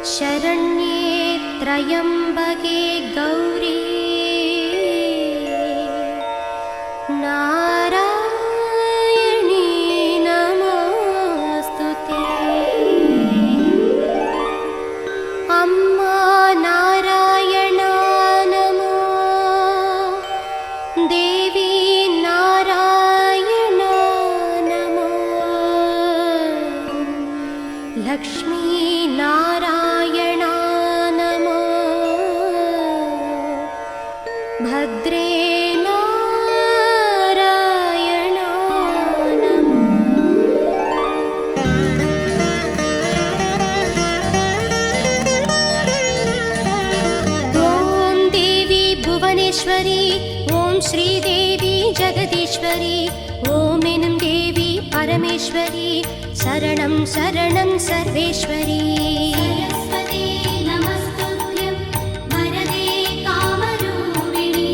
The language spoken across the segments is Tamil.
शरण्ये त्र्यम्बके गौरी नारायणी नमोस्तुते। अम्मा नारायणा नमो, देवी नारायणा नमो, लक्ष्मी नारायणा नमो, भद्रे नारायणा नमो। ॐ देवी भुवनेश्वरी, ॐ श्रीदेवी जगदीश्वरी, ॐ एनुं देवी परमेश्वरी, शरणं शरणं सर्वेश्वरी। सरस्वती नमस्तुभ्यं वरदे कामरूपिणि,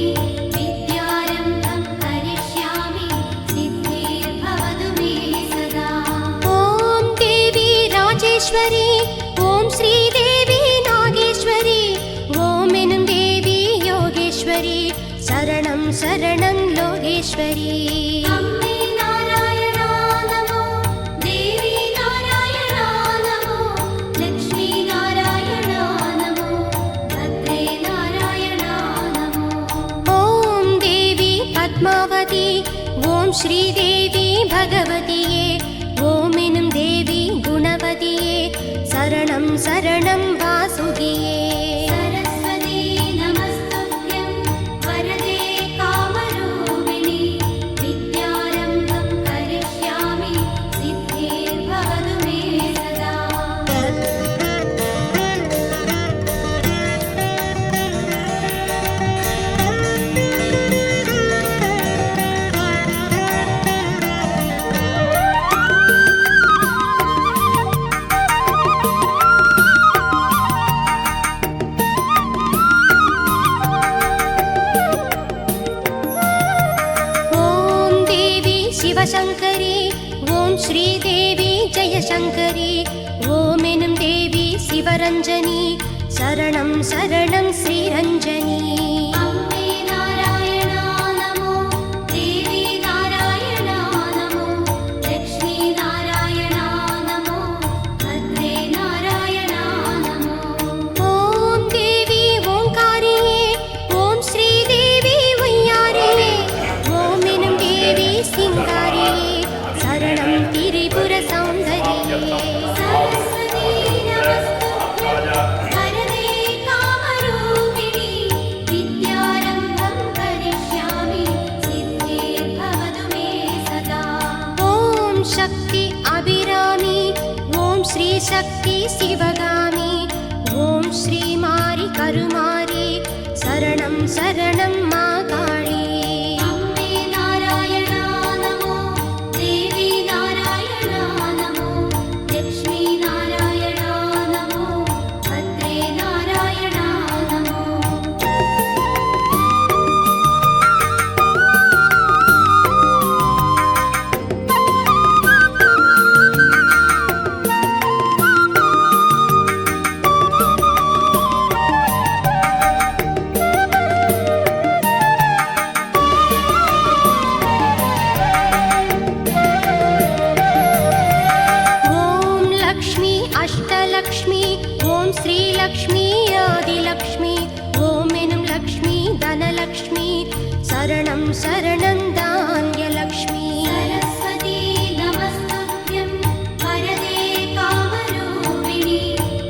विद्यारम्भं करिष्यामि सिद्धिर्भवतु मे सदा। ॐ देवी राजेश्वरी, ॐ श्रीदेवी नागेश्वरी, ॐ एनुं देवी योगेश्वरी, शरणं शरणं लोकेश्वरी। अम्मे नारायणा नमो, देवी नारायणा नमो, लक्ष्मी नारायणा नमो, भद्रे नारायणा नमो। ॐ देवी पद्मावती, ॐ श्रीदेवी भगवतिये, ॐ एनुं देवी गुणवतिये, शरणं शरणं वासुकिये। सरस्वती नमस्तुभ्यं वरदे कामरूपिणि, विद्यारम्भं करिष्यामि सिद्धिर्भवतु मे सदा। ॐ देवी शिवशङ्करी, ॐ श्रीदेवी जयशङ्करी, ॐ एनुं देवी शिवरञ्जनी, शरणं शरणं श्रीरञ्जनी। अम्मे नारायणा नमो, देवी नारायणा नमो, लक्ष्मी नारायणा नमो, भद्रे नारायणा नमो। ॐ देवी ओङ्कारिये, ॐ श्रीदेवी उय्यारिये, ॐ एनुं देवी सिङ्गारिये, शरणं त्रिपुरसौन्दर्ये। सरस्वती नमस्तुभ्यं वरदे कामरूपिणि, विद्यारम्भं करिष्यामि सिद्धिर्भवतु मे सदा। ॐ शक्ति अभिरामी, ॐ श्रीशक्ति शिवगामी, ॐ श्रीमारि करुमारि, शरणं शरणं मा काळी। अम्मे नारायणा नमो, देवी नारायणा नमो, लक्ष्मी नारायणा नमो, भद्रे नारायणा नमो। ॐ लक्ष्मी अष्टलक्ष्मी, ॐ श्रीलक्ष्मी आदिलक्ष्मी, ॐ एनुं लक्ष्मी धनलक्ष्मी, शरणं शरणं धान्यलक्ष्मी। सरस्वती नमस्तुभ्यं वरदे कामरूपिणि,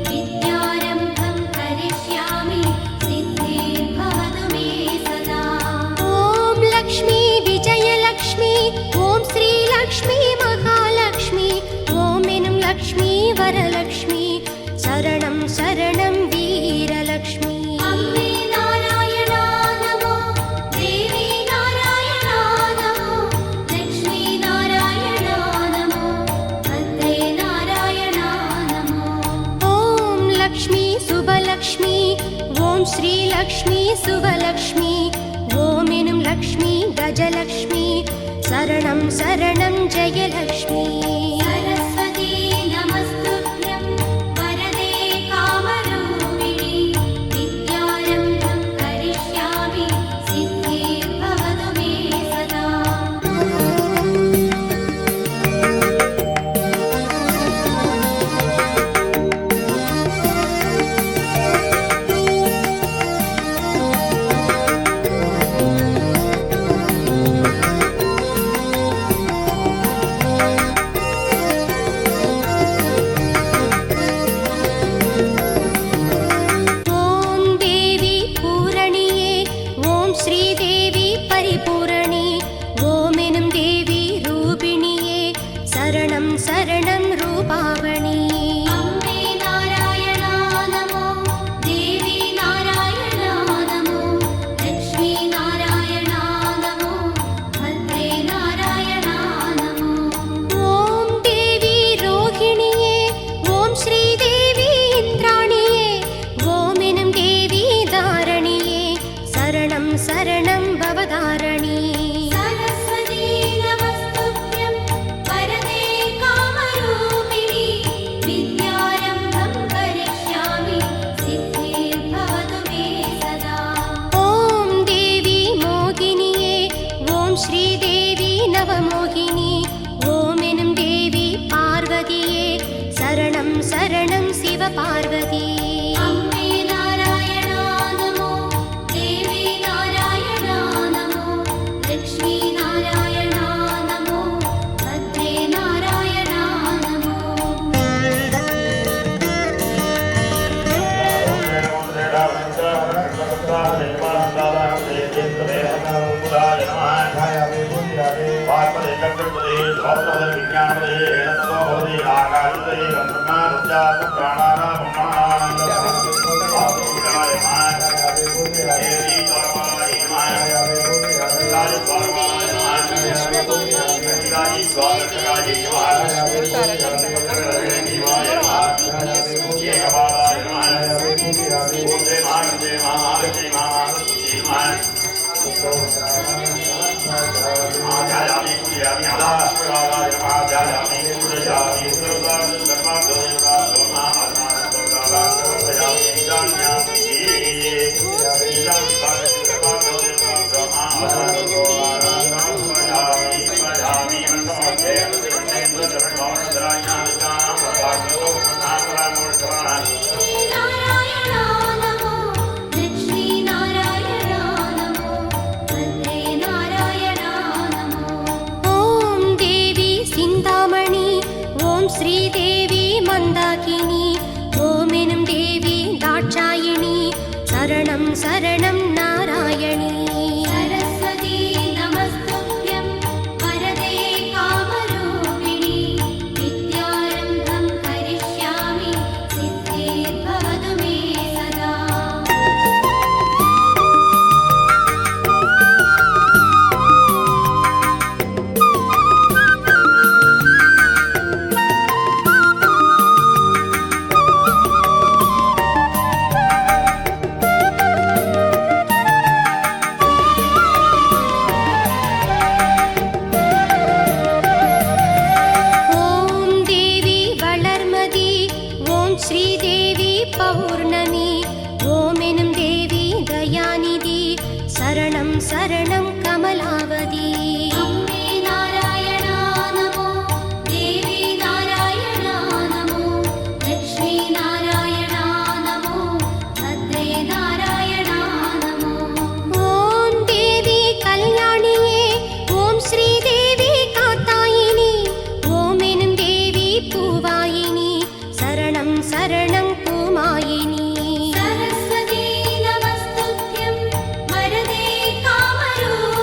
विद्यारम्भं करिष्यामि सिद्धिर्भवतु मे सदा। ॐ लक्ष्मी विजयलक्ष्मी, ॐ श्रीलक्ष्मी महालक्ष्मी, ॐ एनुं लक्ष्मी वरलक्ष्मी, शरणं शरणं वीरलक्ष्मी। अम्मे नारायणा नमो, देवी नारायणा नमो, लक्ष्मी नारायणा नमो, भद्रे नारायणा नमो। ॐ लक्ष्मी शुभलक्ष्मी, ॐ श्रीलक्ष्मी शुभलक्ष्मी, ॐ एनुं लक्ष्मी गजलक्ष्मी, शरणं शरणं जयलक्ष्मी। सरस्वती नमस्तुभ्यं वरदे कामरूपिणि, சரணம் சிவபார்வதி. அம்மே நாராயணா நமோ, தேவி நாராயணா நமோ, லக்ஷ்மி நாராயணா நமோ, பத்ரே நாராயணா நமோ. நாராயணா நமோ, லக்ஷ்மி நாராயணா நமோ, பத்ரே நாராயணா நமோ. ஓம் தேவி சிந்தாமணி, ஓம் ஸ்ரீதேவி மந்தாகினி, ஓம் எனும் தேவி தாட்சாயிணி, சரணம் சரணம் நாராயணி. சரஸ்வதி நமஸ்துப்யம் வரதே காமரூபிணி, வித்யாரம்பம் கரிஷ்யாமி சித்திர்பவது மே சதா. ஓம் தேவி வளர்மதி, ஓம் ஸ்ரீதேவி பௌர்ணமி, ஓம் எனும் தேவி தயாநிதி, சரணம் சரணம் கமலாவதி. அம்மே நாராயணா நமோ, தேவி நாராயணா நமோ, லக்ஷ்மி நாராயணா நமோ, பத்ரே நாராயணா நமோ. ஓம் தேவி கல்யாணியே, ஓம் ஸ்ரீதேவி காத்தாயினி, ஓம் எனும் தேவி பூவாயினி, சரணம் சரணம் பூமாயினி. சரஸ்வதி நமஸ்துப்யம் வரதே காமரூபிணி,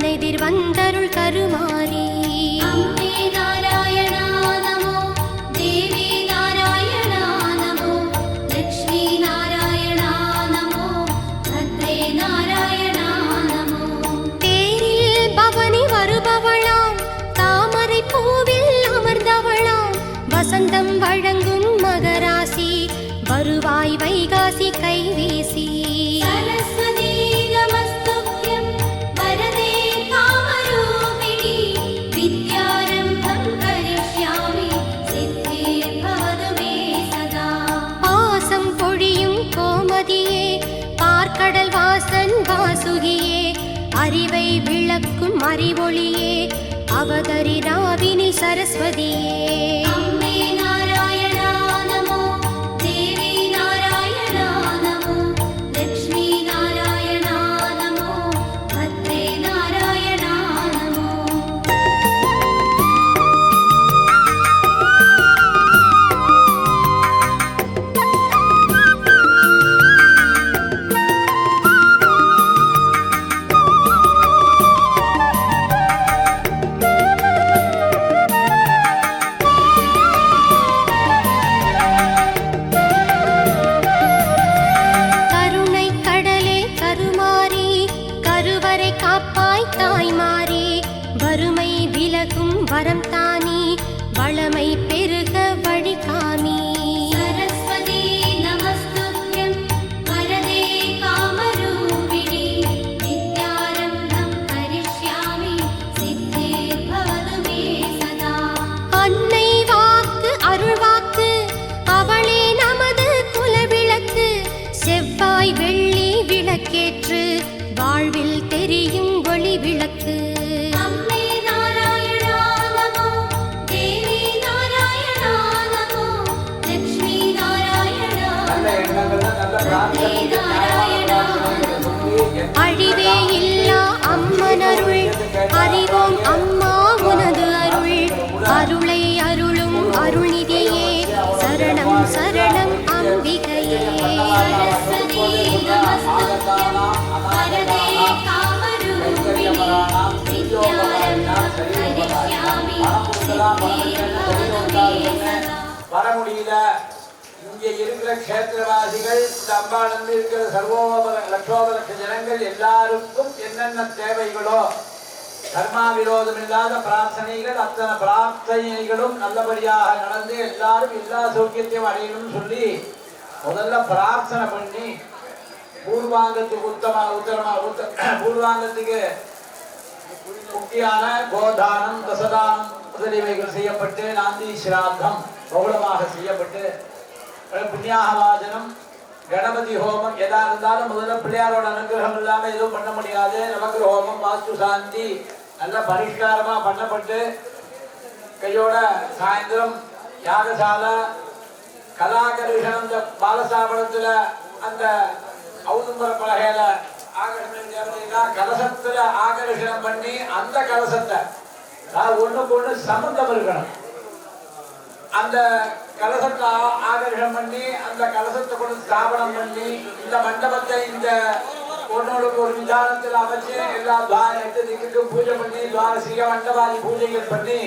கண்ணெதிர் வந்தருள் கருமாரி. அம்மே நாராயணா நமோ, தேவி நாராயணா நமோ, லக்ஷ்மி நாராயணா நமோ, பத்ரே நாராயணா நமோ. தேரில் பவனி வருபவளாம், தாமரை பூவில் அமர்ந்தவளாம், வசந்தம் வழங்கும் மகராசி, வருவாய் வைகாசி கைவீசி. சரஸ்வதி நமஸ்துப்யம் வரதே காமரூபிணி, வித்யாரம்பம் கரிஷ்யாமி சித்திர்பவது மே சதா. பாசம் பொழியும் கோமதியே, பார்க்கடல் வாசன் வாசுகியே, அறிவை விளக்கும் அறிவொளியே, அவதரி ராவினி சரஸ்வதியே. அம்மே நாராயணா நமோ, தேவி நாராயணா நமோ, லக்ஷ்மி நாராயணா நமோ, பத்ரே நாராயணா நமோ. கருணை கடலே கருமாரி, கருவறை காப்பாய் தாய்மாரி, வறுமை விலகும் வரம் தானி, வளமை பெருக வழிகாமி. சரஸ்வதி நமஸ்துப்யம் வரதே காமரூபிணி, வித்யாரம்பம் கரிஷ்யாமி சித்திர்பவது மே சதா. அன்னை வாக்கு அருள்வாக்கு, அவளே நமது குலவிளக்கு, செவ்வாய் வெள்ளி விளக்கேற்று, வாழ்வில் தெரியும் ஒளி விளக்கு. அம்மே நாராயணா நமோ, தேவி நாராயணா நமோ, லக்ஷ்மி நாராயணா நமோ, பத்ரே நாராயணா நமோ. அழிவே இல்லா அம்மனருள், அறிவோம் அம்மா உனது அருள், அருளை அருளும் அருள்நிதியே, சரணம் சரணம் அம்பிகையே. சரஸ்வதி நமஸ்துப்யம் வரதே காமரூபிணி, வித்யாரம்பம் கரிஷ்யாமி சித்திர்பவது மே சதா. வர முடியல. இங்கே இருக்கிற கஷேத்திரவாசிகள், இந்த அம்பாளந்து இருக்கிற லட்சோபலட்ச ஜனங்கள் எல்லாருக்கும் என்னென்ன தேவைகளோ, தர்மா விரோதம் இல்லாத பிரார்த்தனைகள், அத்தனை பிரார்த்தனைகளும் நல்லபடியாக நடந்து எல்லாரும் எல்லா சௌக்கியத்தையும் அடையணும்னு சொல்லி முதல்ல பிரார்த்தனை பண்ணி, பூர்வாங்கத்துக்கு பூர்வாங்கத்துக்கு முக்கியமான கோதானம், தசதானம் முதலியவைகள் செய்யப்பட்டு, நாந்தி சிராத்தம் பகுளமாக செய்யப்பட்டு, புண்ணியாகவாதனம், கணபதி ஹோமம் எதா இருந்தாலும் முதல்ல பிள்ளையாரோட அனுகிரகம் இல்லாமல் எதுவும் பண்ண முடியாது. நவக்கிர ஹோமம், வாஸ்து சாந்தி நல்ல பரிஷ்காரமா பண்ணப்பட்டு, கையோட சாயந்தரம் யாகசாலை கலாகரிஷனம், இந்த பாலசாபனத்துல அந்த ஔதும்பர பலகையில ஆகர்ஷணம் கலசத்துல ஆகர்ஷணம் பண்ணி, அந்த கலசத்தை ஒண்ணுக்கு ஒண்ணு சம்பந்தம் இருக்கணும். அந்த கலசத்தை ஆகர்ஷணம் பண்ணி, அந்த கலசத்தை கொண்டு ஸ்தாபனம் பண்ணி, இந்த மண்டபத்தை இந்த ஒன்னோடுக்கு ஒரு விதானத்தில் அமைச்சு, எல்லா எட்டு திக்கு பூஜை பண்ணி, துவாரசிக மண்டபாதி பூஜைகள் பண்ணி,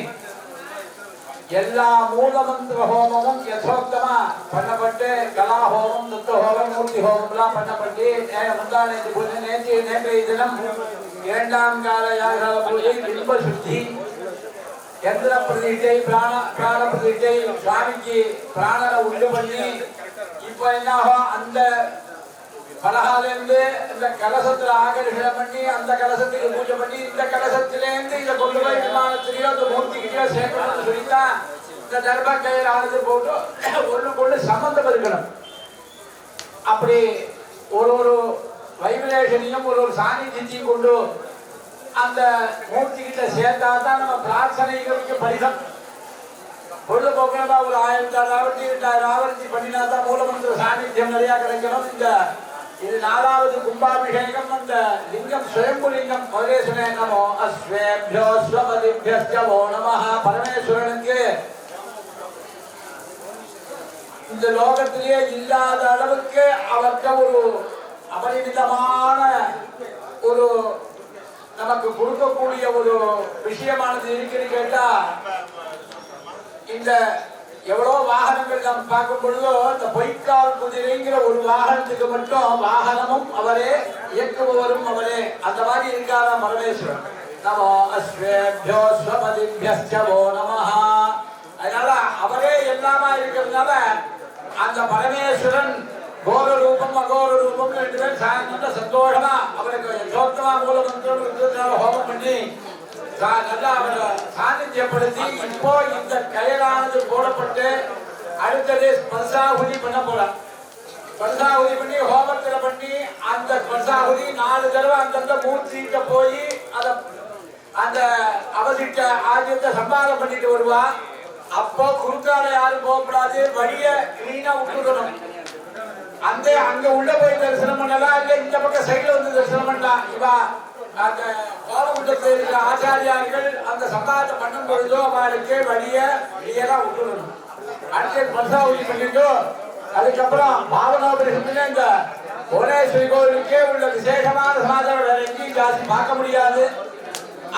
எல்லா மூலமந்திர ஹோமமும் யசோக்தமா பண்ணப்பட்டு, கலா ஹோமம், தத்துவ ஹோமம், மூர்த்தி ஹோமம் எல்லாம் பண்ணப்பட்டு, முந்தா நேற்று பூஜை, நேற்றைய தினம் இரண்டாம் கால யாகசால பூஜை, பிம்ப சுத்தி, யந்திர பிரதிஷ்டை, பிராண பிரதிஷ்டை, சுவாமிக்கு பிராணனை உண்டு பண்ணி, இப்ப என்னாகும், அந்த பலகாலிருந்து இந்த கலசத்துல ஆகர்ஷணம் பண்ணி, அந்த கலசத்துக்கு பூஜை பண்ணி, இந்த கலசத்திலேருந்து இதை கொண்டு போய் விமானத்திலேயோ அந்த மூர்த்திக்கிட்டயோ சேர்க்கணும்னு சொல்லித்தான் இந்த தர்ம கயிறு ஆனது போட்டு ஒண்ணுக்கு ஒண்ணு சம்பந்தம் இருக்கணும். அப்படி ஒரு வைப்ரேஷனையும் ஒரு சாநித்தியத்தையும் கொண்டு அந்த மூர்த்தி கிட்ட சேர்த்தா தான் நம்ம பிரார்த்தனைகளுக்கு பரிசம். பொழுதுபோக்கா ஒரு 1000 ஆவர்த்தி 2000 ஆவர்த்தி பண்ணினா தான் மூலமந்திர சாநித்தியம் நிறைய கிடைக்கணும். இது 4வது கும்பாபிஷேகம். அந்த லிங்கம் சுயம்புலிங்கம் பரமேஸ்வரனே நமோ அஸ்வேபியோ ஸ்வபதிபியஸ்யோ நமஹ. பரமேஸ்வரனுக்கு இந்த லோகத்திலேயே இல்லாத அளவுக்கு அவருக்கு ஒரு அபரிமிதமான ஒரு நமக்கு கொடுக்கக்கூடிய ஒரு விஷயமானது இருக்குன்னு கேட்டா, இந்த எவ்வளோ வாகனங்கள் நாம் பார்க்கும் பொழுதோ இந்த பொய்க்கால் குதிரைங்கிற ஒரு வாகனத்துக்கு மட்டும் வாகனமும் அவரே, இயக்குபவரும் அவரே. அந்த மாதிரி இருக்காரா பரமேஸ்வரன். நமோ அஸ்வேபியோ ஸ்வபதிபியஸ்சவோ நமஹ. அதனால அவரே எல்லாமா இருக்கிறதுனால அந்த பரமேஸ்வரன் கோர ரூபம் அகோர ரூபம் ரெண்டு பேரும் நல்ல சந்தோஷமா அவருக்கு யதோக்தமா மூல மந்திரம் ஹோமம் பண்ணி நல்லா அவரை சாநித்தியப்படுத்தி இப்போ இந்த கயலானது போடப்பட்டு அடுத்தது ஸ்பர்சாகுதி பண்ண போறார். ஸ்பர்சாகுதி பண்ணி ஹோமத்துல பண்ணி அந்த ஸ்பர்சாகுதி 4 தடவை அந்தந்த மூர்த்திட்ட போய் அதை அந்த அவசிட்ட ஆஜியத்தை சம்பாதம் பண்ணிட்டு வருவா. அப்போ குறுக்கால யாரும் போகக்கூடாது, வழிய கிளீனா விட்டுடணும். அந்த அங்க உள்ள போய் தரிசனம் பண்ணலாம், இல்ல இந்த பக்கம் சைடுல வந்து தரிசனம் பண்ணலாம். இவா அந்த கோலகுண்டத்தில் இருக்கிற ஆச்சாரியார்கள் அந்த சம்பாதம் பண்ணும் பொழுதோ அவளுக்கு வழிய கிளியரா விட்டுடணும். அடுத்து பர்சாவதி பண்ணிட்டு அதுக்கப்புறம் பாவனோபரிசத்துல இந்த புவனேஸ்வரி கோவிலுக்கே உள்ள விசேஷமான சமாச்சாரம் வேற எங்கேயும் ஜாஸ்தி பார்க்க முடியாது.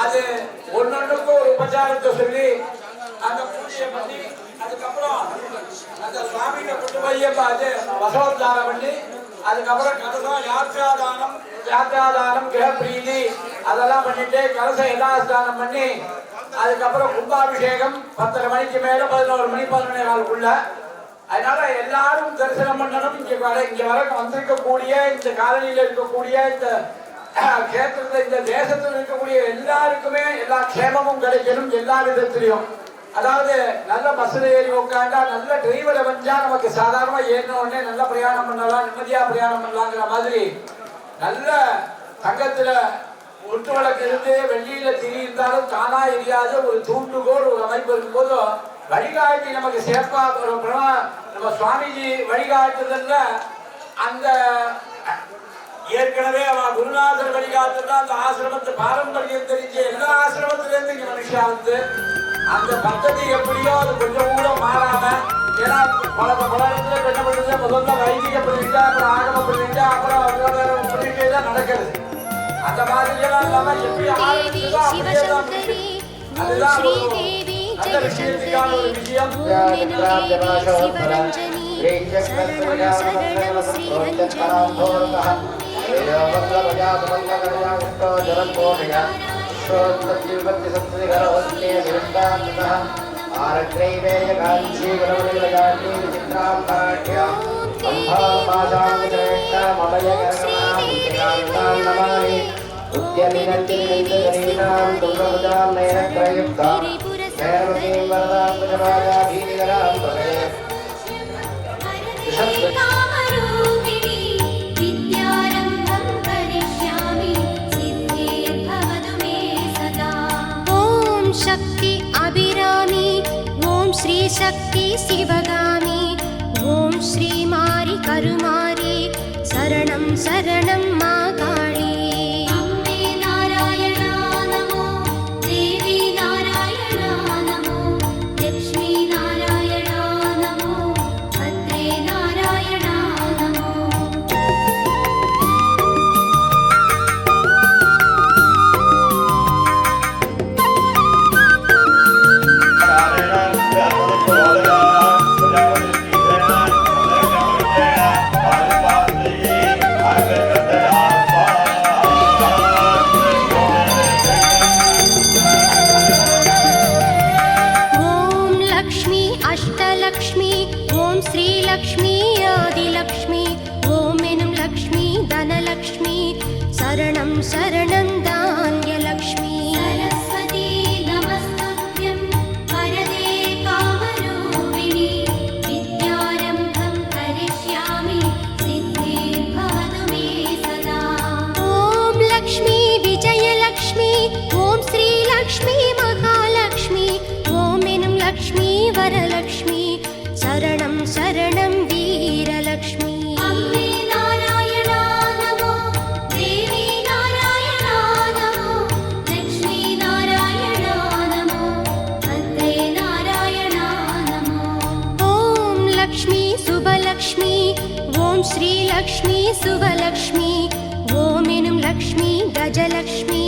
அது ஒன்னொன்னுக்கும் ஒரு உபச்சாரத்தை சொல்லி அந்த பூஜையை பண்ணி அதுக்கப்புறம் அந்த சுவாமியை கொண்டு போய் அது வசோத்தாரம் பண்ணி அதுக்கப்புறம் கலசம் யாத்திராதானம் கிரகப்பிரீதி அதெல்லாம் பண்ணிட்டு கலசம் யதாஸ்தானம் பண்ணி அதுக்கப்புறம் கும்பாபிஷேகம் 10:30 மணிக்கு மேல 11 மணி 11:15க்குள்ள. அதனால எல்லாரும் தரிசனம் பண்ணணும். இங்க வர வந்திருக்கக்கூடிய இந்த காலனியில இருக்கக்கூடிய இந்த கேத்திரத்துல இந்த தேசத்துல இருக்கக்கூடிய எல்லாருக்குமே எல்லா க்ஷேமமும் கிடைக்கணும் எல்லா விதத்திலையும். அதாவது நல்ல பஸ்ல ஏறி உட்காண்டா நல்ல டிரைவரை வந்தா நமக்கு சாதாரணமா ஏறின உடனே நல்ல பிரயாணம் பண்ணலாம், நிம்மதியா பிரயாணம் பண்ணலாங்கிற மாதிரி நல்ல தங்கத்துல ஒட்டு வழக்கு இருந்து வெள்ளியில திரி இருந்தாலும் தானா எரியாத ஒரு தூண்டுகோல் ஒரு அமைப்பு இருக்கும் போது வழிகாட்டி நமக்கு சேஃபா நம்ம சுவாமிஜி வழிகாட்டுதல்ல அந்த ஏற்கனவே அவ குருநாதர் வழிகாட்டுதான் அந்த ஆசிரமத்தை பாரம்பரியம் தெரிஞ்ச எல்லா ஆசிரமத்தில இருந்து இங்க மனுஷா வந்து அந்த பద్ధதி எப்படியோ அது கொஞ்சம் கூட மாறாம, ஏன்னா பல இடத்துல என்ன பண்ணுறது, முதல்ல வைதிக பிரதிஷ்டா, அப்புறம் ஆகம பிரதிஷ்டா, அப்புறம் பிரதிஷ்டை தான் நடக்கிறது. அந்த மாதிரி எல்லாம் இல்லாம எப்படி ஆரம்பிச்சதோ அப்படியே தான் அதுதான் நல்ல விஷயத்துக்கான ஒரு விஷயம். शक्ति अभिरामी ओम श्री शक्ति शिवगामी ओम श्री मारी करुमारी शरणं शरणं मा काली. अम्बे नारायणा नमो, देवी नारायणा नमो, लक्ष्मी नारायणा नमो, भद्रे नारायणा नमो. लक्ष्मी आदिलक्ष्मी ओम एनुम लक्ष्मी धनलक्ष्मी शरणं शरणं धान्यलक्ष्मी. सरस्वती नमस्तुभ्यं वरदे कामरूपिणि विद्यारम्भं करिष्यामि सिद्धिर्भवतु मे सदा. ओम लक्ष्मी विजयलक्ष्मी ओम श्री लक्ष्मी महालक्ष्मी ओम एनुम लक्ष्मी वरलक्ष्मी शरणं शरणं वीरलक्ष्मी. अम्बे नारायणा नमो, देवी नारायणा नमो, लक्ष्मी नारायणा नमो, भद्रे नारायणा नमो. ओम लक्ष्मी शुभलक्ष्मी ओम श्री लक्ष्मी शुभलक्ष्मी ओम एनुम लक्ष्मी गजलक्ष्मी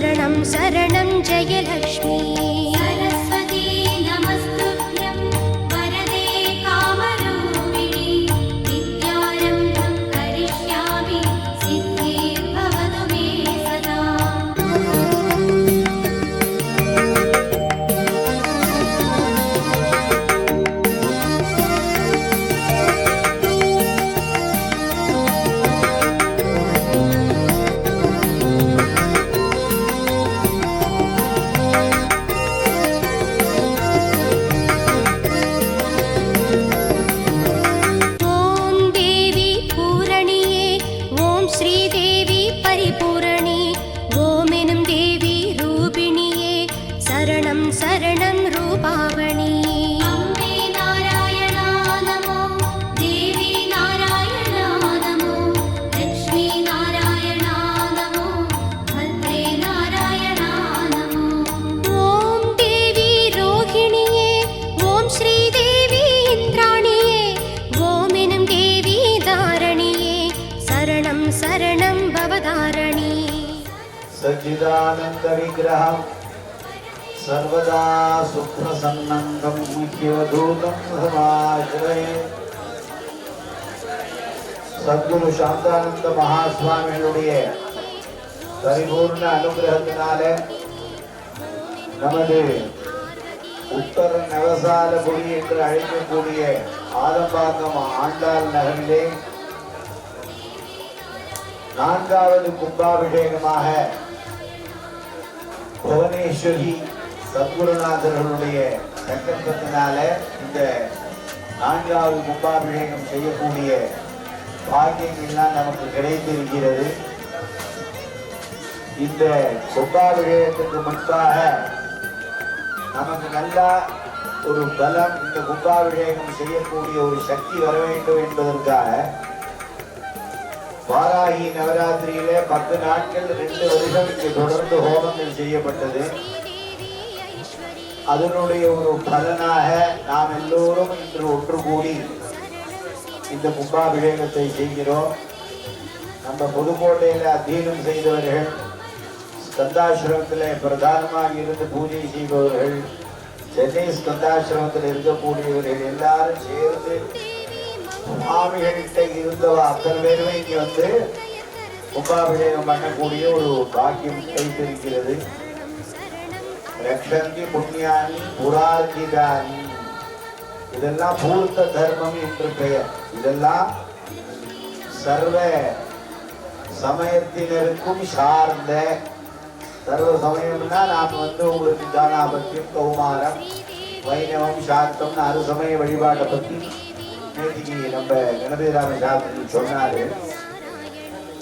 சரணம் சரணம் ஜெயலக்ஷ்மி. सरस्वती नमस्तुभ्यं वरदे कामरूपिणि विद्यारम्भं करिष्यामि सिद्धिर्भवतु मे सदा. ஓம் தேவி பூரணியே ஓம் ஸ்ரீதேவி பரிபூரணி ஓம் எனும் தேவி ரூபிணியே சரணம் சரணம் ரூபாவணி. अम्बे नारायणा नमो देवी नारायणा नमो लक्ष्मी नारायणा नमो भद्रे नारायणा नमो. ஓம் தேவி ரோகிணியே ஓம் ஸ்ரீதேவி இந்திராணியே ஓம் எனும் தேவி தாரணியே சரணம் சரணம் பவதாரணி. सच्चिदानंद विग्रहं सर्वदा सुप्रसन्नं मुख्यवधूतं समाश्रये. சத்குரு சாந்தானந்த மகாஸ்வாமிகளுடைய பரிபூர்ண அனுகிரகத்தினாலே நமது உத்தர நவசாலபுரி என்று அழைக்கக்கூடிய ஆலம்பாக்கம் ஆண்டாள் நகரிலே 4வது கும்பாபிஷேகமாக புவனேஸ்வரி சத்குருநாதர்களுடைய சங்கல்பத்தினால இந்த 4வது கும்பாபிஷேகம் செய்யக்கூடிய பாக்கியங்கள்லாம் நமக்கு கிடைத்திருக்கிறது. இந்த கும்பாபிஷேகத்துக்கு முன்பாக நமக்கு நல்லா ஒரு பலம், இந்த கும்பாபிஷேகம் செய்யக்கூடிய ஒரு சக்தி வர வேண்டும் என்பதற்காக வாராகி நவராத்திரியிலே 10 நாட்கள் 2 வருஷம் இங்கு தொடர்ந்து ஹோமங்கள் செய்யப்பட்டது. அதனுடைய ஒரு பலனாக நாம் எல்லோரும் இன்று ஒன்று கூடி இந்த கும்பாபிஷேகத்தை செய்கிறோம். நம்ம புதுக்கோட்டையில் அத்தியனம் செய்தவர்கள், ஸ்கந்தாசிரமத்தில் பிரதானமாக இருந்து பூஜை செய்பவர்கள், சென்னை ஸ்கந்தாசிரமத்தில் இருக்கக்கூடியவர்கள் எல்லாரும் சேர்ந்து சுவாமிகள்கிட்ட இருந்தவா அத்தனை பேருமே இங்கே வந்து கும்பாபிஷேகம் பண்ணக்கூடிய ஒரு பாக்கியம் கிடைத்திருக்கிறது. ரக்ஷந்தி புண்ணியானி புரார்ஜிதானி, இதெல்லாம் பூர்த்த தர்மம் என்று பெயர். இதெல்லாம் சர்வ சமயத்தினருக்கும் சார்ந்த, சர்வ சமயம்னா நாம் வந்து உங்களுக்கு தானாபத்தியம், கௌமாரம், வைணவம், சாந்தம், அறுசமய வழிபாட்டை பற்றி நேற்றுக்கு நம்ம கணபதிராம சாஸ்திரி சொன்னாரு.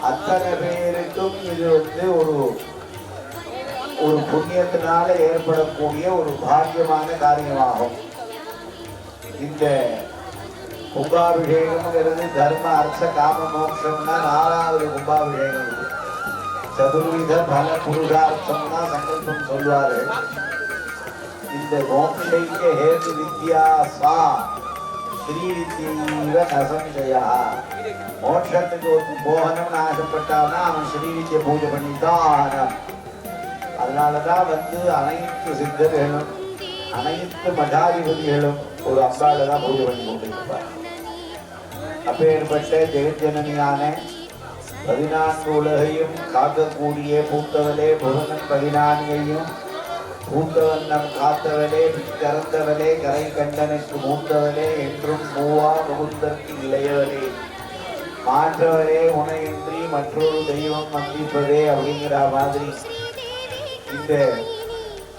அத்தனை பேருக்கும் இது வந்து ஒரு புண்ணியத்தினால ஏற்படக்கூடிய ஒரு பாக்கியமான காரியமாகும். இந்த கும்பாபிஷேகம்ங்கிறது தர்ம அர்த்த காம மோட்சம்னா 4வது கும்பாபிஷேகம். சதுர்வித பல புருஷார்த்தம்னா சங்கல்பம் சொல்வார்கள். இந்த மோட்சைக்க ஹேது வித்யாசா ஸ்ரீவித்யைவ நசஞ்சயா. மோட்சத்துக்கு போகணும்னு ஆசைப்பட்டான்னா அவன் ஸ்ரீவித்யை பூஜை பண்ணித்தான். அதனாலதான் வந்து அனைத்து சித்தர்களும் அனைத்து மடாதிபதிகளும் ஒரு அம்பாளை தான் பூஜை பண்ணி கொண்டிருப்பார். அப்பேற்பட்ட ஜெகஜனனியான 14 உலகையும் காக்கக்கூடிய பூத்தவளே, புவனம் 14ஐயும் பூத்தவண்ணம் காத்தவளே, திறந்தவளே, கரை கண்டனுக்கு மூத்தவளே, என்றும் மூவா முகுந்தற்கு இளையவளே, மாற்றவரே உனையின்றி மற்றொரு தெய்வம் வந்திப்பதே அப்படிங்கிற மாதிரி இந்த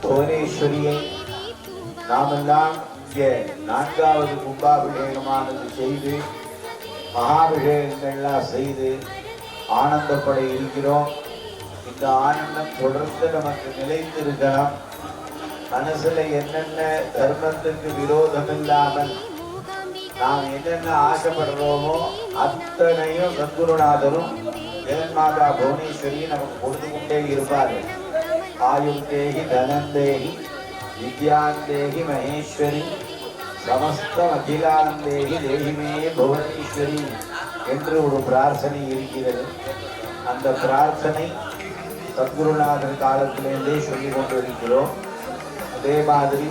புவனேஸ்வரியை நாமெல்லாம் இங்கே 4வது கும்பாபிஷேகமானது செய்து மகாபிஷேகங்கள்லாம் செய்து ஆனந்தப்பட இருக்கிறோம். இந்த ஆனந்தம் தொடர்ந்து நமக்கு நிலைத்திருக்கணும். மனசுல என்னென்ன தர்மத்துக்கு விரோதம் இல்லாமல் நாம் என்னென்ன ஆசைப்படுறோமோ அத்தனையும் சத்குருநாதரும் ஜெகன்மாதா புவனேஸ்வரி நமக்கு கொடுத்து கொண்டே இருப்பார்கள். ஆயுள் தேகி, தனம் தேகி, வித்யாந்தேகி மகேஸ்வரி, சமஸ்தம் அகிலாந்தேகி தேகிமே புவனேஸ்வரி என்று ஒரு பிரார்த்தனை இருக்கிறது. அந்த பிரார்த்தனை சத்குருநாதர் காலத்திலேருந்தே சொல்லி கொண்டிருக்கிறோம். அதே மாதிரி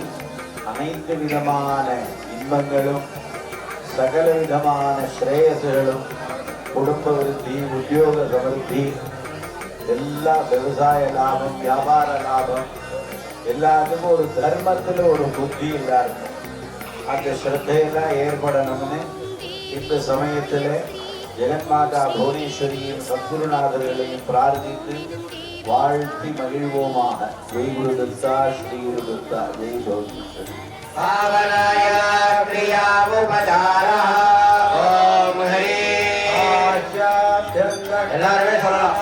அனைத்து விதமான இன்பங்களும் சகல விதமான ஸ்ரேயசுகளும் குடும்ப விருத்தி, உத்தியோக சமிருத்தி, எல்லா விவசாய லாபம், வியாபார லாபம், எல்லாத்துக்கும் ஒரு தர்மத்தில் ஒரு புத்தி எல்லாருக்கும் அந்த ஸ்ரத்தையெல்லாம் ஏற்படணும்னு இந்த சமயத்தில் ஜெகன்மாதா புவனேஸ்வரியின் சத்குருநாதர்களையும் பிரார்த்தித்து வாழ்த்தி மகிழ்வோமாக. ஜெய் குரு தத்தா, ஸ்ரீ குரு தத்தா, ஜெய் புவனேஸ்வரி. எல்லாருமே சொல்லலாம்.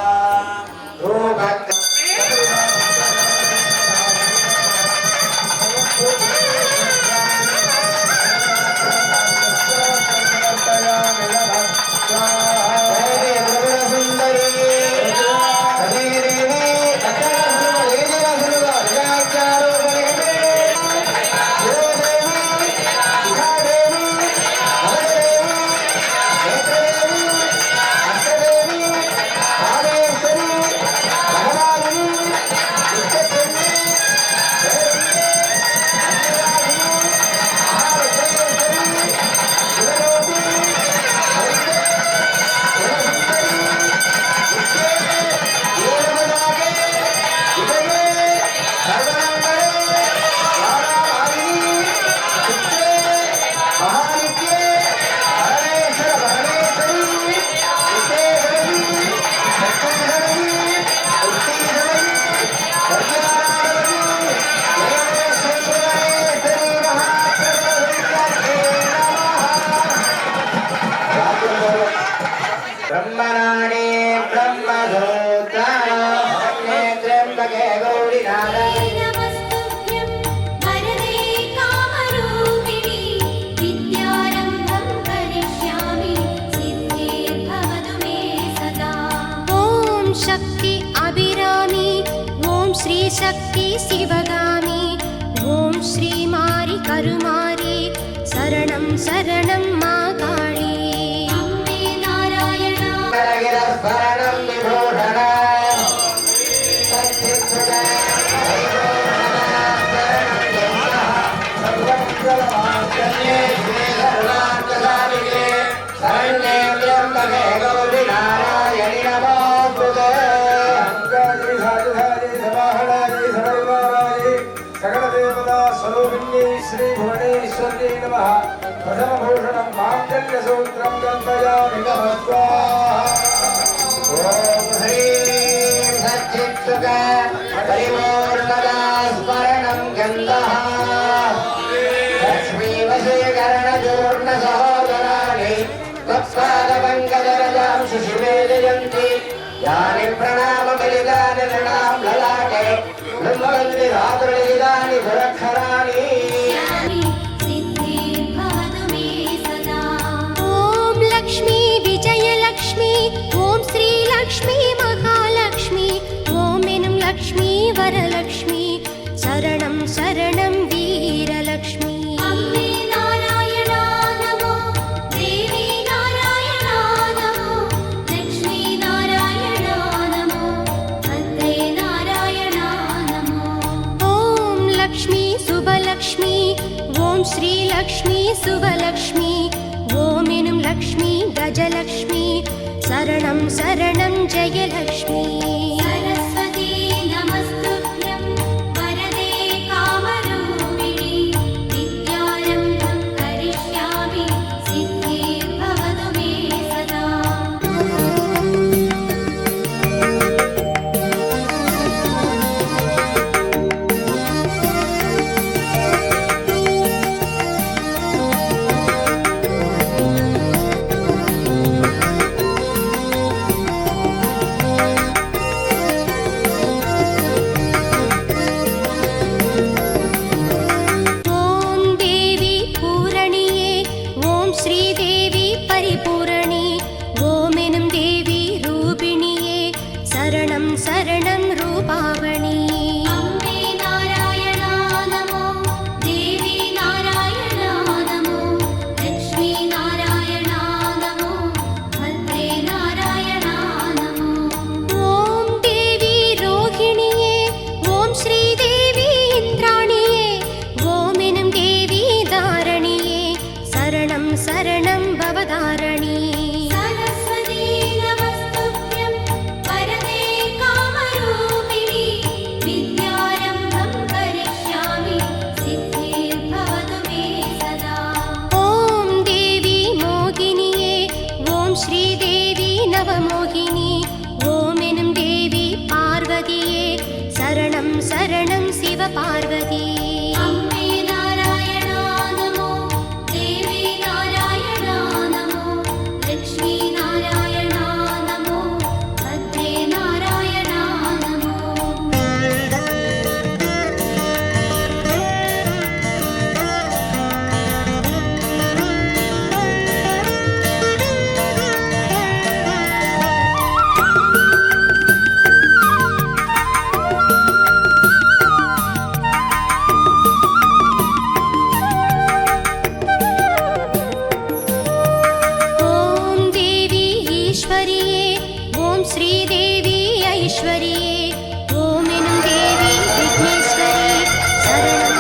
नमस्तुभ्यं वरदे कामरूपिणि विद्यारम्भं करिष्यामि सिद्धिर्भवतु मे सदा। ॐ शक्ति अभिरामी, ॐ श्री शक्ति शिवगामी, ॐ श्री मारि करुमारि, शरणं शरणं मा काळी। अम्बे नारायणा श्री भुवनेश्वरी नमः। प्रथमभूषणं माङ्गल्यसूत्रं गन्धयामि नमः स्वाहा। ॐ ह्रीं सच्चित्सुखा परिपूर्णदा स्मरणं गन्धः लक्ष्मीवशीकरणचूर्णसहोदराणि त्वत्पादपङ्कजरजां शिशिवेदयन्ति यानि प्रणामबलिदानि नृणां ललाटे ब्रह्मवन्ति धातुर्लिखितानि सुरक्षराणि। सिद्धिर्भवतु मे सदा। ॐ लक्ष्मी विजयलक्ष्मी, ॐ श्री लक्ष्मी महालक्ष्मी, ॐ एनुं लक्ष्मी वरलक्ष्मी, शरणं शरणं वीरलक्ष्मी। अम्बे नारायणा नमो, देवी नारायणा नमो, लक्ष्मी नारायणा नमो, भद्रे नारायणा नमो। ॐ लक्ष्मी शुभलक्ष्मी, ॐ श्री लक्ष्मी शुभलक्ष्मी, ॐ एनुं लक्ष्मी गजलक्ष्मी, शरणं शरणं जयलक्ष्मी। सरस्वती नमस्तुभ्यं वरदे कामरूपिणि विद्यारम्भं करिष्यामि सिद्धिर्भवतु मे सदा। சரணம் சிவபார்வதி. அம்மே நாராயணா நமோ, தேவி நாராயணா நமோ, லக்ஷ்மி நாராயணா நமோ, பத்ரே நாராயணா நமோ. ஓம் தேவி ஈஸ்வரியே, ஓம் ஸ்ரீதேவி ஐஸ்வரியே, ஓம் எனும் தேவி விக்னேஸ்வரி சரணம்.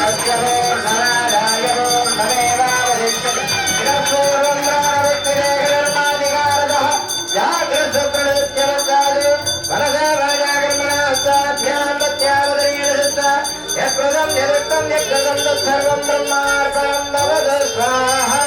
சர்வம் பிரம்மார்ப்பணம் பவது ஸ்வாஹா.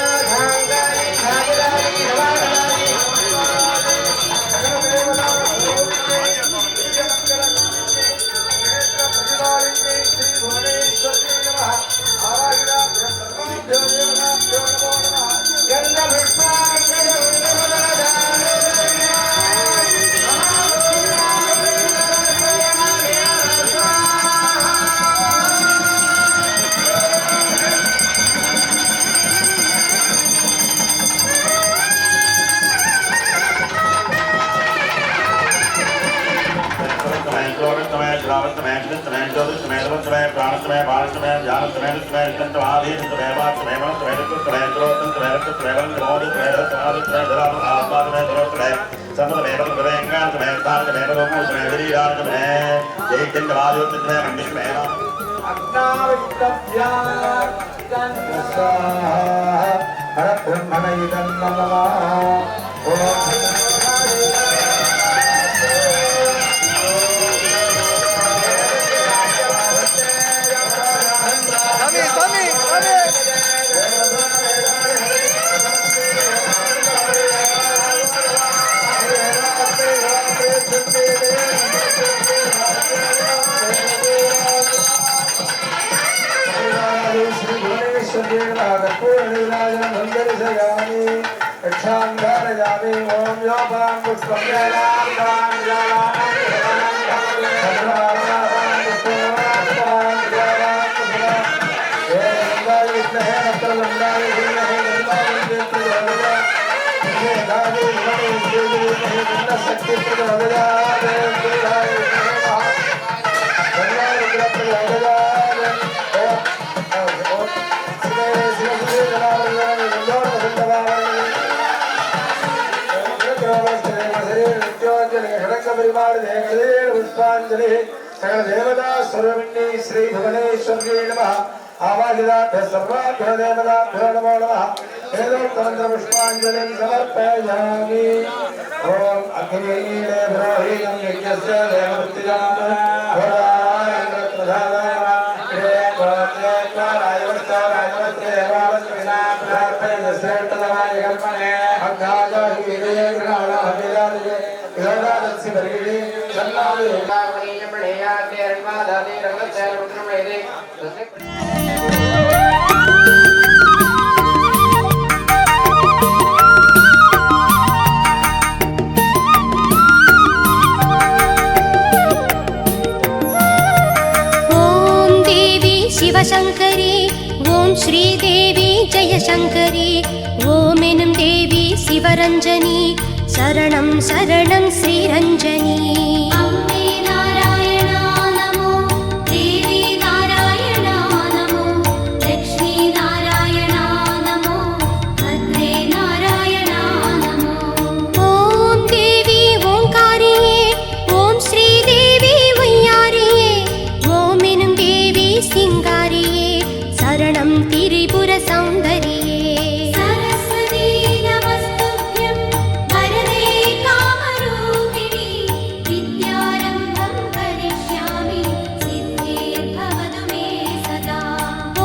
सकल देवता सर्वमिन्नी श्री भुवनेश्वरी नमः आवाहिताभ्यः सर्वाभ्यो देवताभ्यो नमो नमः वेदोक्तमन्त्र पुष्पाञ्जलिं समर्पयामि ओम अग्निमीळे ब्रोहितं यज्ञस्य देववृत्तिजं ஓம் தேவி சிவசங்கரி, ஓம் ஸ்ரீதேவி ஜெயசங்கரி, ஓம் எனும் தேவி சிவரஞ்சனி சரணம் சரணம் ஸ்ரீரஞ்சனி. அம்மே நாராயணா நமோ, தேவி நாராயணா நமோ, லக்ஷ்மி நாராயணா நமோ, பத்ரே நாராயணா நமோ. ஓம் தேவி ஓங்காரியே, ஓம் ஸ்ரீதேவி ஒய்யாரியே, ஓம் எனும் தேவி சிங்காரியே சரணம் திரிபுர சௌந்தரியே. சரஸ்வதி நமஸ்துப்யம் வரதே காமரூபிணி, வித்யாரம்பம் கரிஷ்யாமி சித்திர்பவது மே சதா.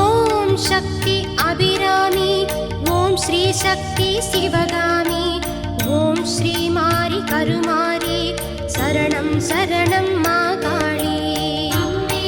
ஓம் சக்தி அபிராமி, ஓம் ஸ்ரீ சக்தி சிவகாமி, ஓம் ஸ்ரீ மாரி கருமாரி சரணம் சரணம் மாகாளி. அம்மே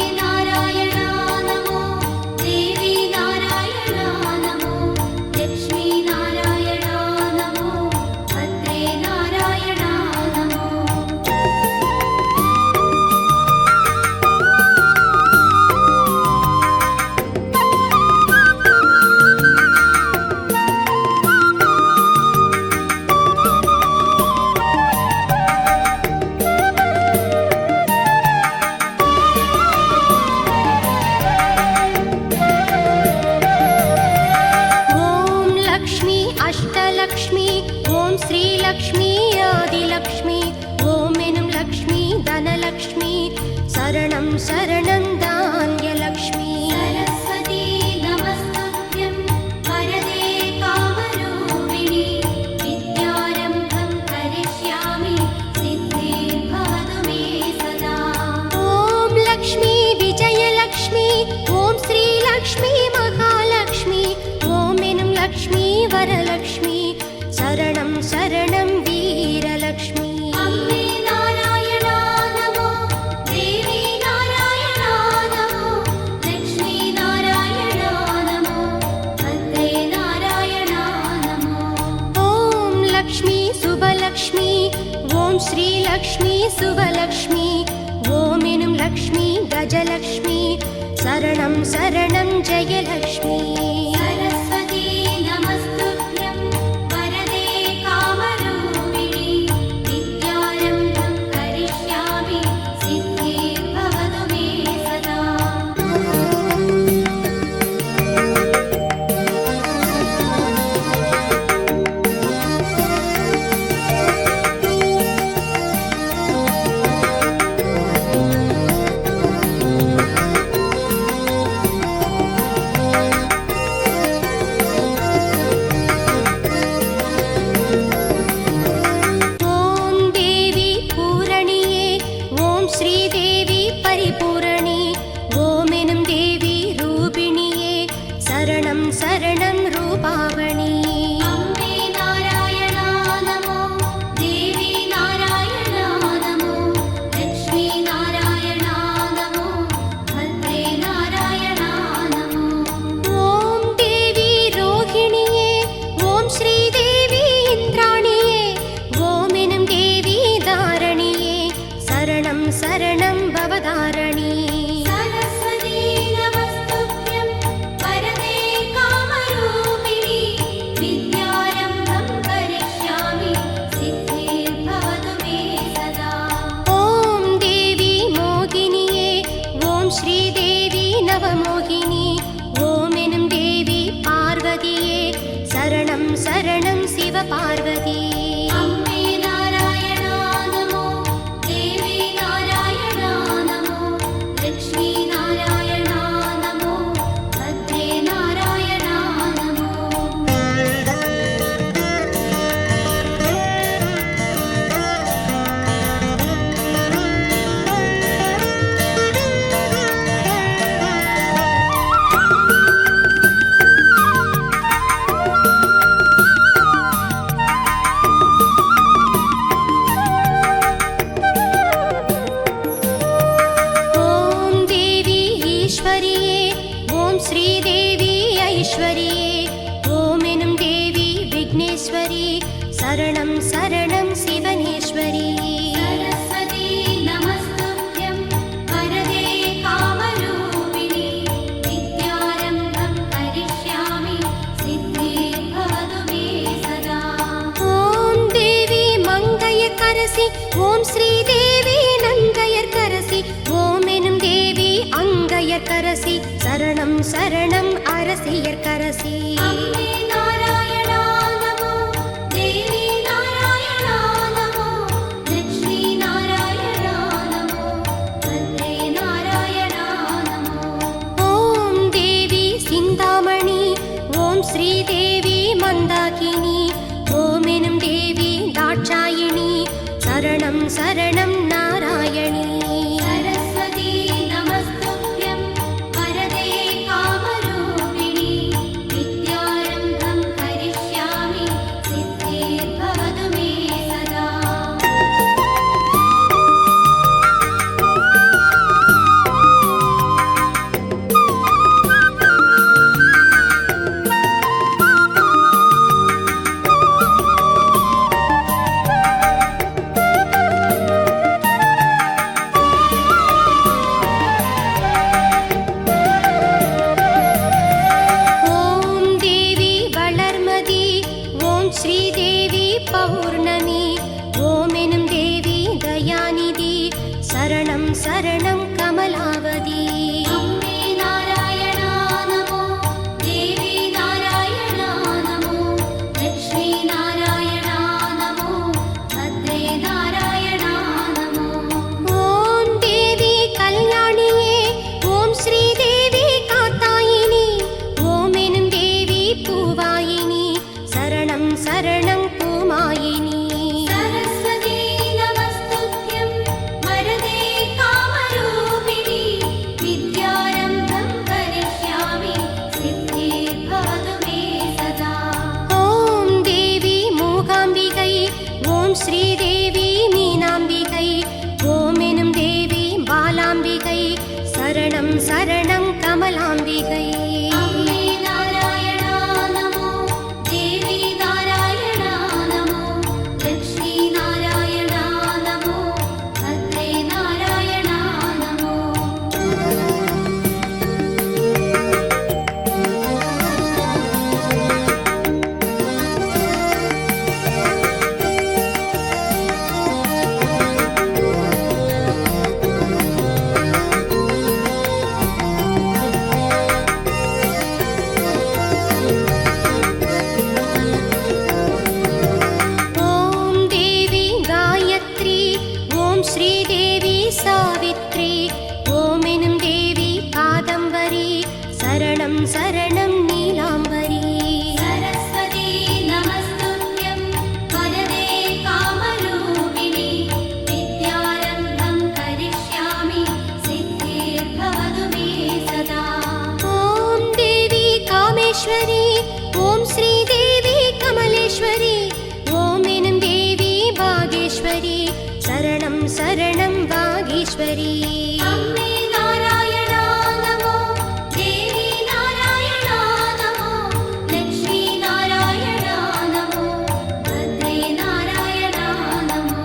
லக்ஷ்மி சுவலக்ஷ்மி ஓம் எனும் லக்ஷ்மி கஜலக்ஷ்மி சரணம் சரணம் ஜெயலக்ஷ்மி सरस्वती नमस्तुभ्यं वरदे कामरूपिणि विद्यारम्भं करिष्यामि सिद्धिर्भवतु मे सदा ஓம் தேவி பூரணியே ஓம் ஸ்ரீதேவி பரிபூரணி ஓம் எனும் தேவி ரூபிணியே சரணம் சரணம் ரூபாவணி अम्बे नारायणा नमो देवी नारायणा नमो लक्ष्मी नारायणा नमो भद्रे नारायणा नमो ஓம் தேவி ரோகிணியே ஓம் ஸ்ரீதேவி இந்திராணியே ஓம் எனும் தேவி தாரணியே சரணம் சரணம் பவதாரணி सरस्वती नमस्तुभ्यं वरदे कामरूपिणि विद्यारम्भं करिष्यामि सिद्धिर्भवतु मे सदा ஓம் தேவி மோகினியே ஓம் ஸ்ரீதேவி நவமோகினி ஓம் எனும் தேவி பார்வதியே சரணம் சரணம் சிவபார்வதி अम्बे नारायणा नमो देवी नारायणा नमो लक्ष्मी नारायणा नमो भद्रे नारायणा नमो ஓம் தேவி ஈஸ்வரியே ஓம் ஸ்ரீதேவி ஐஸ்வரியே ஓம் எனும் தேவி விக்னேஸ்வரி சரணம் சரணம் சிவனேஸ்வரி सरस्वती नमस्तुभ्यं वरदे कामरूपिणि विद्यारम्भं करिष्यामि सिद्धिर्भवतु मे सदा ஓம் தேவி மங்கையர்க்கரசி ஓம் ஸ்ரீதேவி நங்கையர்க்கரசி ஓம் எனும் தேவி அங்கையர்க்கரசி சரணம் சரணம் அரசியர்க்கரசி अम्बे नारायणा नमो देवी नारायणा नमो लक्ष्मी नारायणा नमो भद्रे नारायणा नमो ஓம் தேவி சிந்தாமணி ஓம் ஸ்ரீதேவி மந்தாகினி ஓம் எனும் தேவி தாட்சாயிணி சரணம் சரணம் நாராயணி सरस्वती नमस्तुभ्यं वरदे कामरूपिणि विद्यारम्भं करिष्यामि सिद्धिर्भवतु मे सदा ஓம் தேவி வளர்மதி ஓம் ஸ்ரீதேவி பௌர்ணமி ஓம் எனும் தேவி தயாநிதி சரணம் சரணம் கமலாவதி अम्बे नारायणा नमो देवी नारायणा नमो लक्ष्मी नारायणा नमो भद्रे नारायणा नमो ஓம் தேவி கல்யாணியே ஓம் ஸ்ரீதேவி காத்தாயினி ஓம் எனும் தேவி பூவாயினி சரணம் சரணம் பூமாயினி सरस्वती नमस्तुभ्यं वरदे कामरूपिणि विद्यारम्भं करिष्यामि सिद्धिर्भवतु मे सदा ஓம் தேவி மூகாம்பிகை ஓம் ஸ்ரீதேவி மீனாம்பிகை ஓம் எனும் தேவி பாலாம்பிகை சரணம் சரணம் கமலாம்பிகை अम्बे नारायणा नमो देवी नारायणा नमो लक्ष्मी नारायणा नमो சரணம் நீலாம்பரி. सरस्वती नमस्तुभ्यं वरदे कामरूपिणि विद्यारम्भं करिष्यामि सिद्धिर्भवतु मे सदा. ஓம் தேவி காமேஸ்வரி, ஓம் ஸ்ரீ தேவி கமலேஸ்வரி, ஓம் எனும் தேவி பாகேஸ்வரி, சரணம் சரணம் பாகேஸ்வரி. अम्बे नारायणा नमो, देवी नारायणा नमो, लक्ष्मी नारायणा नमो, भद्रे नारायणा नमो.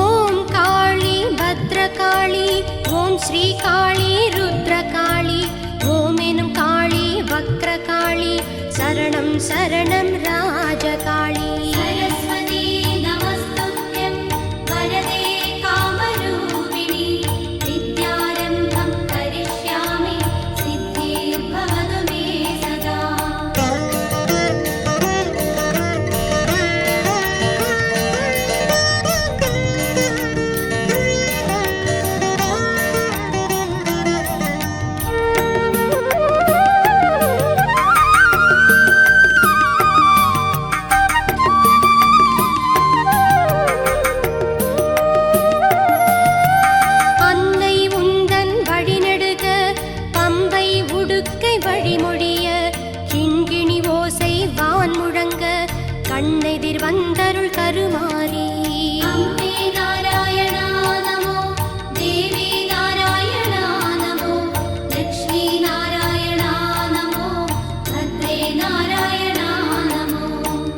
ஓம் காளி பத்ரகாளி, ஓம் ஸ்ரீ காளி ருத்ரகாளி, ஓம் எனும் காளி வக்ரகாளி, சரணம் சரணம் ராஜகாளி. सरस्वती नमस्तुभ्यं वरदे कामरूपिणि विद्यारम्भं करिष्यामि सिद्धिर्भवतु मे सदा. அன்னை உந்தன் வழிநெடுக பம்பை உடுக்கை வழிமொழிய, கிண்கிணி ஓசை வான் முழங்க, கண்ணெதிர் வந்தருள் கருமாரி. अम्बे नारायणा नमो, देवी नारायणा नमो, लक्ष्मी नारायणा नमो, भद्रे नारायणा नमो.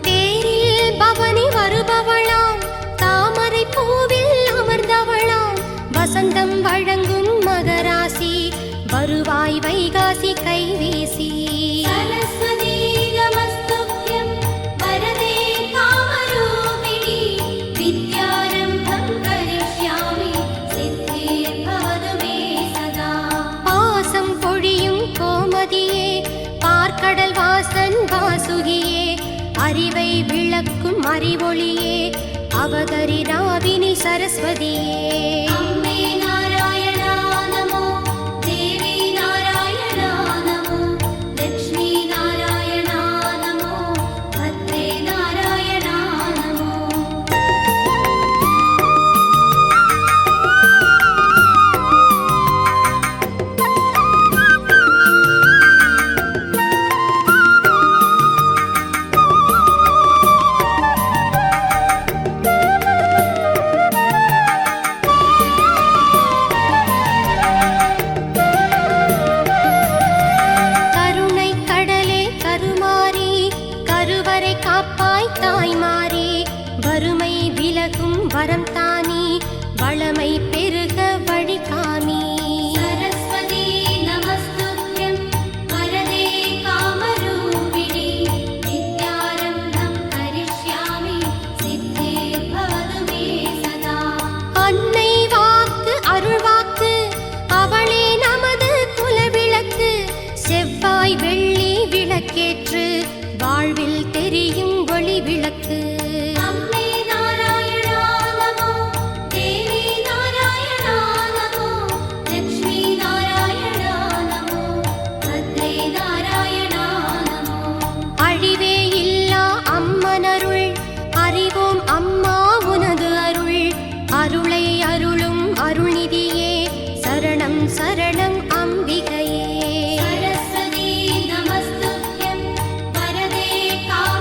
தேரில் பவனி வருபவளாம், தாமரை பூவில் அமர்ந்தவளாம், வசந்தம் வழங்கும் மகராசி, வருவாய் வைகாசி கைவீசி. सरस्वती नमस्तुभ्यं वरदे कामरूपिणि विद्यारम्भं करिष्यामि सिद्धिर्भवतु मे सदा. பாசம் பொழியும் கோமதியே, பார்க்கடல் வாசன் வாசுகியே, அறிவை விளக்கும் அறிவொளியே, அவதரிராவினி சரஸ்வதியே. अम्बे नारायणा नमो, देवी नारायणा नमो, लक्ष्मी नारायणा नमो, भद्रे नारायणा नमो. கருணை கடலே கருமாரி, கருவறை காப்பாய் தாய்மாரி, வறுமை விலகும் வரம் தானி, வளமை பெருக வழிகாமி. सरस्वती नमस्तुभ्यं वरदे कामरूपिणि विद्यारम्भं करिष्यामि सिद्धिर्भवतु मे सदा. அன்னை வாக்கு அருள்வாக்கு, அவளே நமது குலவிளக்கு, செவ்வாய் வெள்ளி விளக்கேற்று, வாழ்வில் தெரியும் ஒளி விளக்கு. अम्बे नारायणा नमो, देवी नारायणा नमो, लक्ष्मी नारायणा नमो, भद्रे नारायणा नमो. அழிவே இல்லா அம்மனருள், அறிவோம் அம்மா உனது அருள், அருளை அருளும் அருள்நிதியே, சரணம் சரணம் அம்பிகையே. सरस्वती नमस्तुभ्यं वरदे कामरूपिणि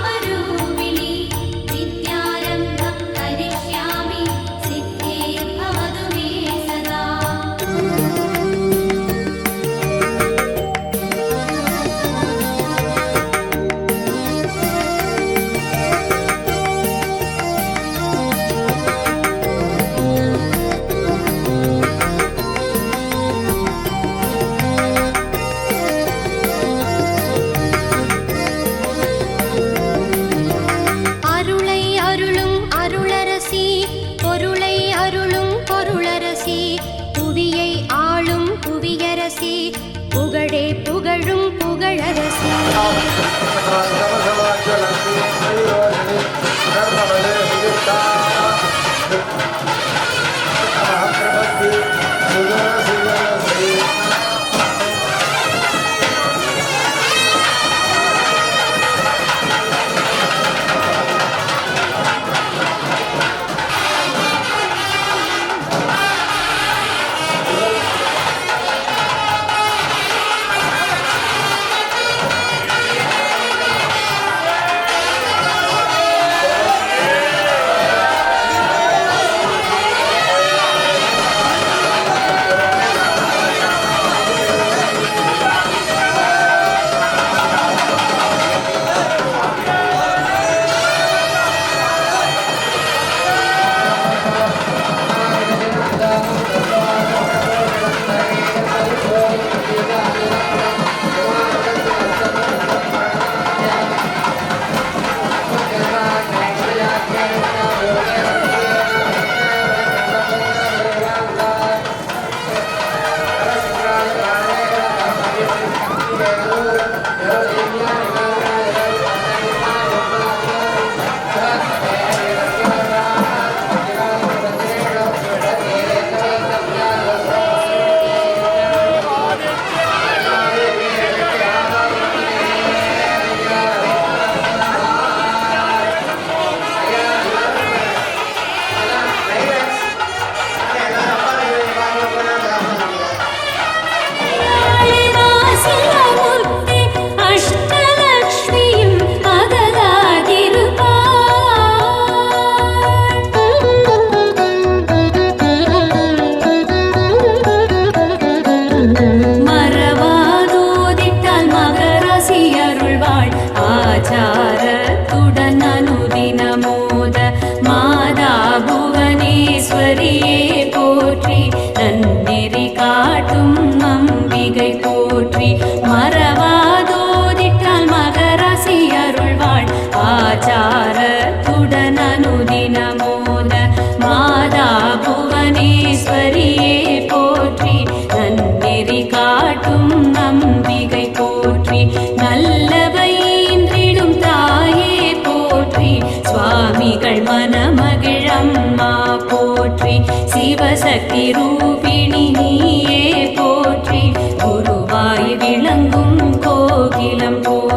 சக்தி ரூபிணி நீயே போற்றி குருவாய் விளங்கும் கோகிலம் போ